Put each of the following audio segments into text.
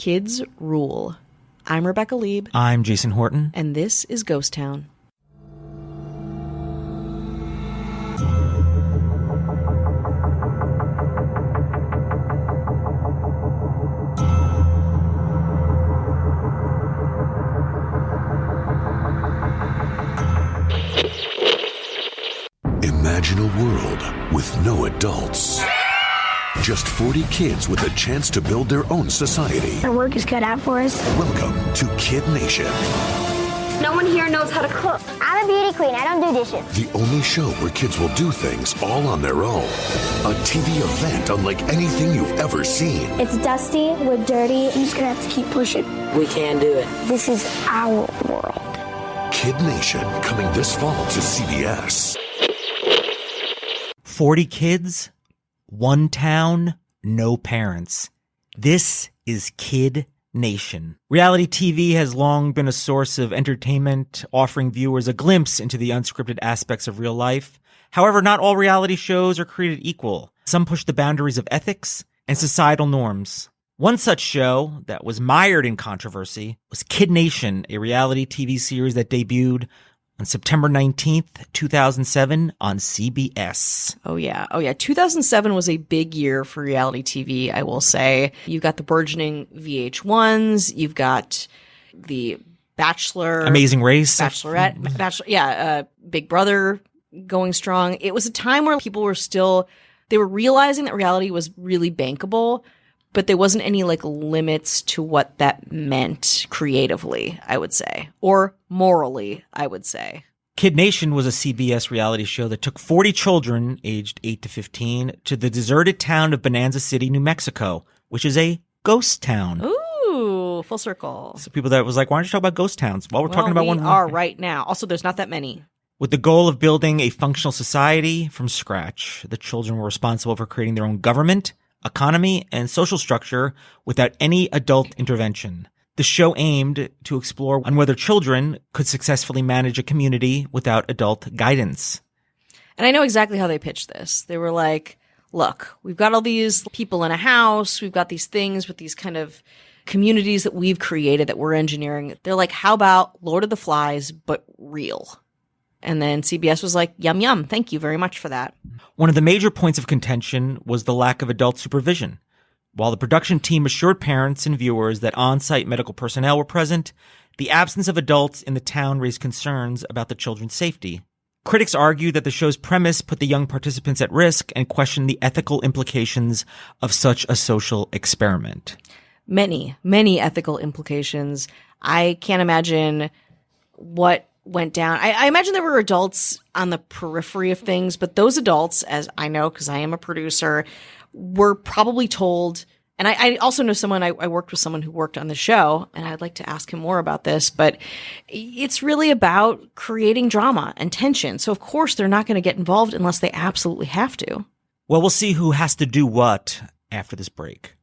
Kids rule. I'm Rebecca Lieb. I'm Jason Horton. And this is Ghost Town. Imagine a world with no adults. Just 40 kids with a chance to build their own society. Our work is cut out for us. Welcome to Kid Nation. No one here knows how to cook. I'm a beauty queen. I don't do dishes. The only show where kids will do things all on their own. A TV event unlike anything you've ever seen. It's dusty. We're dirty. You're just going to have to keep pushing. We can do it. This is our world. Kid Nation, coming this fall to CBS. 40 kids, one town, no parents. This is Kid Nation. Reality TV has long been a source of entertainment, offering viewers a glimpse into the unscripted aspects of real life. However, not all reality shows are created equal. Some push the boundaries of ethics and societal norms. One such show that was mired in controversy was Kid Nation, a reality TV series that debuted on September 19th, 2007 on CBS. Oh yeah. 2007 was a big year for reality TV, I will say. You've got the burgeoning VH1s. You've got the Bachelor. Amazing Race. Bachelorette. Big Brother going strong. It was a time where people were they were realizing that reality was really bankable, but there wasn't any limits to what that meant creatively, I would say, or morally, I would say. Kid Nation was a CBS reality show that took 40 children aged 8 to 15 to the deserted town of Bonanza City, New Mexico, which is a ghost town. Ooh, full circle. So people that was like, why don't you talk about ghost towns? Well, we're talking about one. We are right now. Also, there's not that many. With the goal of building a functional society from scratch, the children were responsible for creating their own government, economy, and social structure without any adult intervention. The show aimed to explore on whether children could successfully manage a community without adult guidance. And I know exactly how they pitched this. They were like, look, we've got all these people in a house. We've got these things with these kind of communities that we've created that we're engineering. They're like, how about Lord of the Flies, but real? And then CBS was like, yum, yum. Thank you very much for that. One of the major points of contention was the lack of adult supervision. While the production team assured parents and viewers that on-site medical personnel were present, the absence of adults in the town raised concerns about the children's safety. Critics argued that the show's premise put the young participants at risk and questioned the ethical implications of such a social experiment. Many, many ethical implications. I can't imagine what went down. I imagine there were adults on the periphery of things, but those adults, as I know because I am a producer, were probably told, and I also know someone, I worked with someone who worked on the show, and I'd like to ask him more about this, but it's really about creating drama and tension. So of course they're not going to get involved unless they absolutely have to. Well, we'll see who has to do what after this break.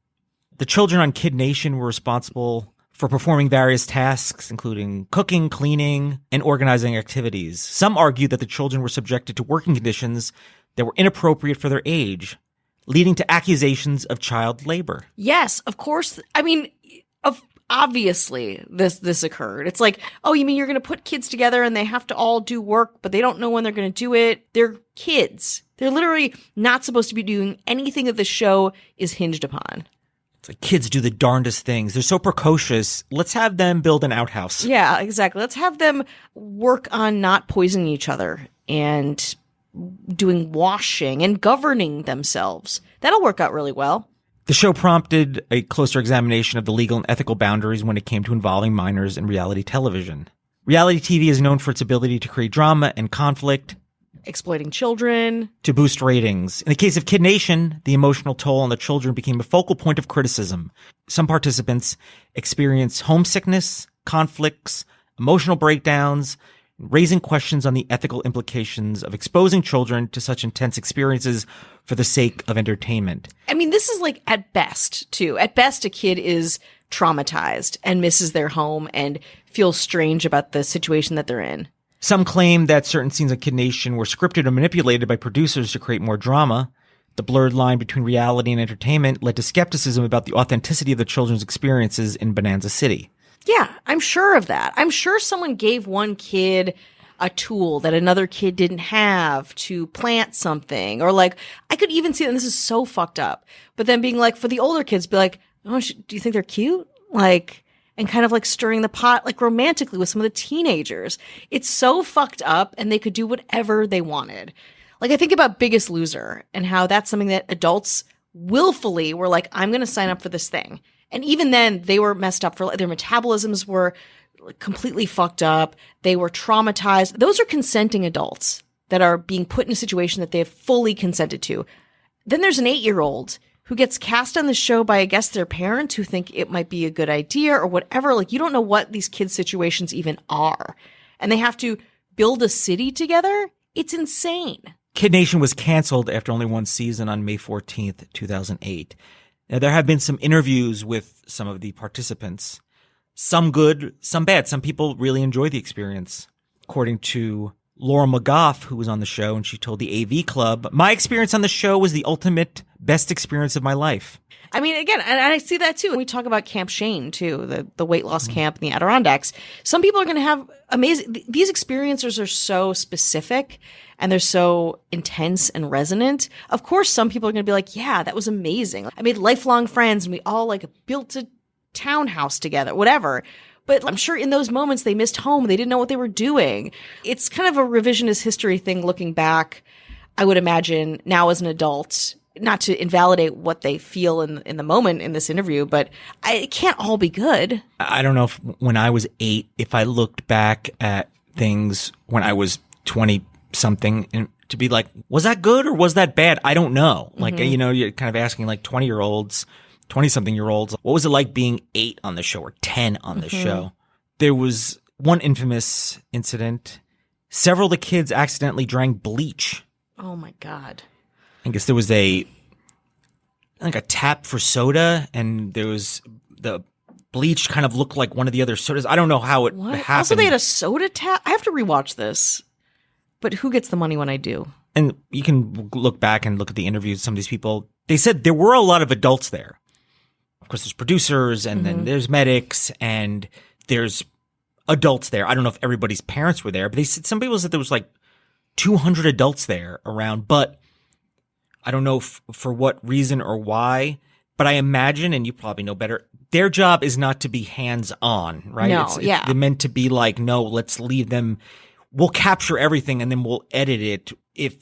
The children on Kid Nation were responsible for performing various tasks, including cooking, cleaning, and organizing activities. Some argued that the children were subjected to working conditions that were inappropriate for their age, leading to accusations of child labor. Yes, of course. I mean, obviously this occurred. It's like, oh, you mean you're going to put kids together and they have to all do work, but they don't know when they're going to do it? They're kids. They're literally not supposed to be doing anything that the show is hinged upon. It's like kids do the darndest things. They're so precocious. Let's have them build an outhouse. Yeah, exactly. Let's have them work on not poisoning each other and doing washing and governing themselves. That'll work out really well. The show prompted a closer examination of the legal and ethical boundaries when it came to involving minors in reality television. Reality TV is known for its ability to create drama and conflict, exploiting children to boost ratings. In the case of Kid Nation, the emotional toll on the children became a focal point of criticism. Some participants experienced homesickness, conflicts, emotional breakdowns, raising questions on the ethical implications of exposing children to such intense experiences for the sake of entertainment. I mean, this is like at best, too. At best, a kid is traumatized and misses their home and feels strange about the situation that they're in. Some claim that certain scenes of Kid Nation were scripted or manipulated by producers to create more drama. The blurred line between reality and entertainment led to skepticism about the authenticity of the children's experiences in Bonanza City. Yeah, I'm sure of that. I'm sure someone gave one kid a tool that another kid didn't have to plant something. Or like, I could even see that this is so fucked up. But then being like, for the older kids, be like, oh, do you think they're cute? Like, and kind of like stirring the pot, like romantically with some of the teenagers. It's so fucked up and they could do whatever they wanted. Like, I think about Biggest Loser and how that's something that adults willfully were like, I'm going to sign up for this thing. And even then they were messed up for their metabolisms were completely fucked up. They were traumatized. Those are consenting adults that are being put in a situation that they have fully consented to. Then there's an 8-year-old who gets cast on the show by, I guess, their parents who think it might be a good idea or whatever. Like, you don't know what these kids' situations even are. And they have to build a city together. It's insane. Kid Nation was canceled after only one season on May 14th, 2008. Now, there have been some interviews with some of the participants. Some good, some bad. Some people really enjoy the experience. According to Laura McGough, who was on the show, and she told the AV Club, my experience on the show was the ultimate best experience of my life. I mean, again, and I see that too. We talk about Camp Shane too, the weight loss camp in the Adirondacks. Some people are going to have amazing, these experiences are so specific and they're so intense and resonant. Of course, some people are going to be like, yeah, that was amazing. I made lifelong friends and we all like built a townhouse together, whatever. But I'm sure in those moments they missed home. They didn't know what they were doing. It's kind of a revisionist history thing looking back, I would imagine, now as an adult, not to invalidate what they feel in the moment in this interview, but it can't all be good. I don't know if when I was 8, if I looked back at things when I was 20 something and to be like, was that good or was that bad? I don't know. Like, you know, you're kind of asking like 20-year-olds, 20-something-year-olds, what was it like being 8 on the show or 10 on the show? There was one infamous incident. Several of the kids accidentally drank bleach. Oh my God. I guess there was a tap for soda and there was the bleach kind of looked like one of the other sodas. I don't know how it happened. Also, they had a soda tap? I have to rewatch this. But who gets the money when I do? And you can look back and look at the interviews. Some of these people, they said there were a lot of adults there. Of course, there's producers and then there's medics and there's adults there. I don't know if everybody's parents were there, but they said some people said there was like 200 adults there around, but I don't know for what reason or why, but I imagine, and you probably know better, their job is not to be hands-on, right? No, It's meant to be like, no, let's leave them. We'll capture everything and then we'll edit it. If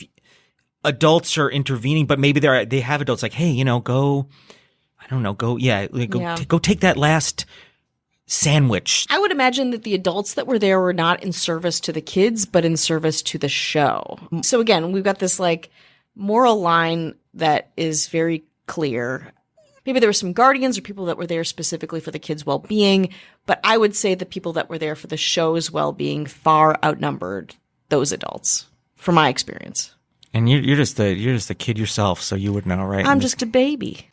adults are intervening, but maybe they have adults like, hey, you know, go take that last sandwich. I would imagine that the adults that were there were not in service to the kids, but in service to the show. So again, we've got this like moral line that is very clear. Maybe there were some guardians or people that were there specifically for the kids' well-being, but I would say the people that were there for the show's well-being far outnumbered those adults, from my experience. And you're just a kid yourself, so you would know, right? I'm just a baby.